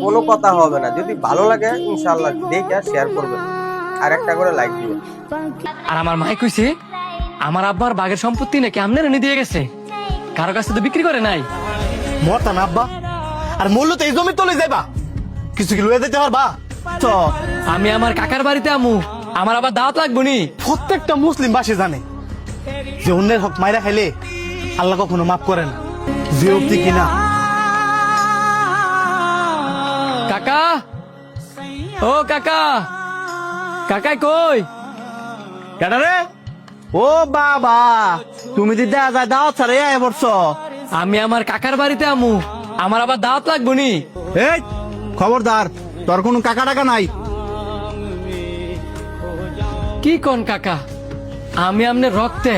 কোনো কথা হবে না। যদি ভালো লাগে ইনশাআল্লাহ দেখে শেয়ার করবেন আর একটা করে লাইক দিবেন। আর আমার মাই কইছে আমার আব্বার বাগের সম্পত্তি নাকি আমনের এনে দিয়ে গেছে, কারো কাছে তো বিক্রি করে নাই। মরতা না আব্বা, আর মূল্য তো এই জমি তলে যাইবা, কিছু কি লয়ে যেতে পারবা? তো আমি আমার কাকার বাড়িতে আমু, আমার আবার দাওয়াত লাগবো নি। প্রত্যেকটা মুসলিম বাসী জানে যে অন্যের হক মাইরা খাইলে আল্লাহ কখনো মাফ করে না, যে অব্দি কিনা। কাকা, ও কাকা, কাকাই কই? কেডা রে? ও বাবা, তুমি দি দেখা যায় দাওয়াত ছাড়া আয় পড়ছো। আমি আমার কাকার বাড়িতে আমু, আমার আবার দাওয়াত লাগবো নি। এই খবরদার, তোর কোনো কাকা টাকা নাই। কি কোন কাকা, আমি আমনের রক্তে,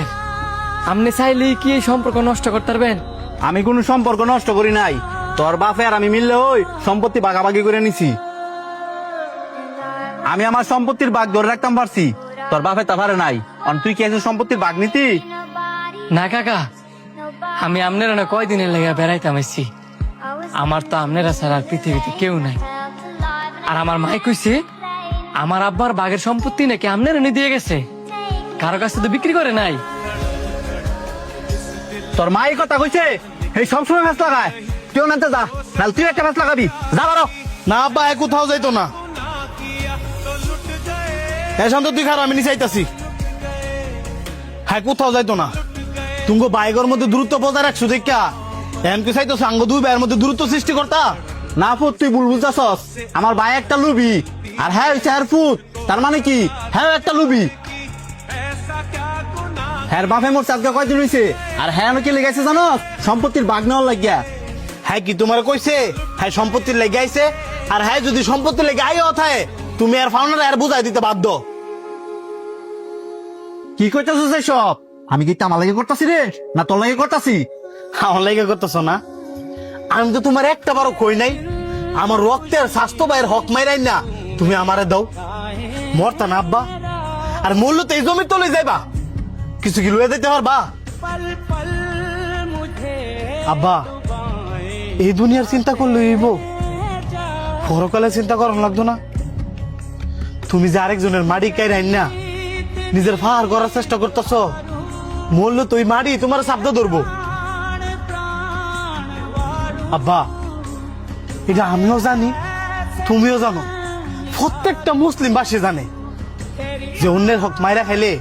আমনে চাইলেই কি এই সম্পর্ক নষ্ট করতে পারবেন? আমি কোনো সম্পর্ক নষ্ট করি নাই, তোর বাপে আর আমি মিললে ওই সম্পত্তি ভাগাভাগি করে নিছি। আমি আমার সম্পত্তির ভাগ ধরে রাখতাম পারছি, তোর বাপে তা পারে নাই। অন তুই কি আছে সম্পত্তির ভাগ নিতি? না কাকা, আমি আমনের না কয়দিনের লেগে বেড়াইতাম এসছি, আমার তো আমনেরা ছাড়া আর পৃথিবীতে কেউ নাই। আর আমার মাই কইছে আমার আব্বার বাগের সম্পত্তি নাকি আমনের এনে দিয়ে গেছে, কারো কাছে তো বিক্রি করে নাই। তোর মা এই কথা কইছে, এই সবসময় ফ্যাস লাগায়। তুই নাতে যা, নাহলে তুই একটা ফ্যাস লাগাবি। যা বারো। না আব্বা, কোথাও যাইতো না। হ্যাঁ শান্ত, তুই খারাপ, আমি নিচে আইতাছি। হ্যাঁ কোথাও যাইতো না। তুমি বাইকের মধ্যে দূরত্ব বজায় রাখছো দেখা এম কি চাইতো সাঙ্গ দুই ভাইয়ের মধ্যে দূরত্ব সৃষ্টি করতা না? ফুট তুই ভুল বুঝতেছস। আমার ভাই একটা লুবি আর হ্যাঁ হচ্ছে হ্যার ফুট, তার মানে কি হ্যাঁ একটা লুবি। হ্যাঁ বাপে মোর চাঁদকে কয়দিন হয়েছে, আর হ্যাঁ কি লেগেছে জানো? সম্পত্তির ভাগ নেওয়ার লাগিয়া। হ্যাঁ কি তোমার কইছে হ্যাঁ সম্পত্তির লেগে আইছে, আর হ্যাঁ যদি সম্পত্তির লেগে আই অথায় তুমি আর ফাউন্ডার আর বুঝাই দিতে বাধ্য। কি কইতাছ সব? আমি কি আমার লাগে করতেছি রে, না তোর লাগে করতেছি? আমার লাগে করতেছ না? আমি তো তোমার একটা বারো কই নাই আমার রক্তের স্বাস্থ্য ভাইয়ের হক মাইরাই না তুমি আমারে দাও। মরতা না আব্বা, আর মূল্য তো এই জমি তলে যাইবা, কিছু কি লয়ে যেতে পারবা? আব্বা, এই দুনিয়ার চিন্তা করলে হইব, পরকালে চিন্তা করার লাগতো না? তুমি যে আরেকজনের মাটি কাইরাইন না নিজের ফার করার চেষ্টা করতেছ, মূল্য তুই মাটি তোমার শব্দ ধরবো। আব্বা, এটা আমিও জানি, তুমিও জানো, প্রত্যেকটা মুসলিম বাসী জানে যে অন্যের হক মাইরা খাইলে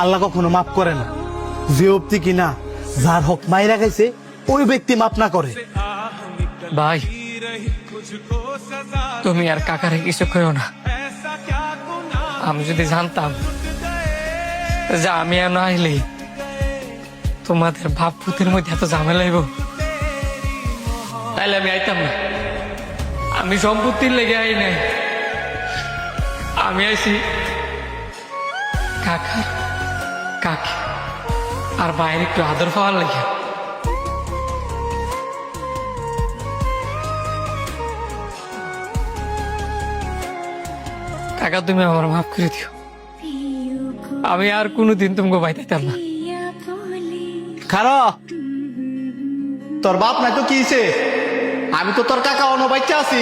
আল্লাহ কখনো মাফ করে না, যে অব্দি কিনা যার হক মাইরা খাইছে ওই ব্যক্তি মাফ না করে। ভাই, তুমি আর কাকারে কিছু কইও না। আমি যদি জানতাম যে আমি আর না আইলে তোমাদের বাপ পুতের মধ্যে এত ঝামেলা হইব, তাইলে আমি আইতাম না। আমি সম্পত্তির লেগে আই নাই, আমি আইছি কাকা কাকি আর বাইরে একটু আদর পাওয়ার লাগে। কাকা, তুমি আমার মাফ করে দিও, আমি আর কোনোদিন তোমাকে বাইতাম না। খারো, তোর বাপ নাই তো কি হইছে? আমি তো তোর কাকা অন্য বাচ্চা আছি।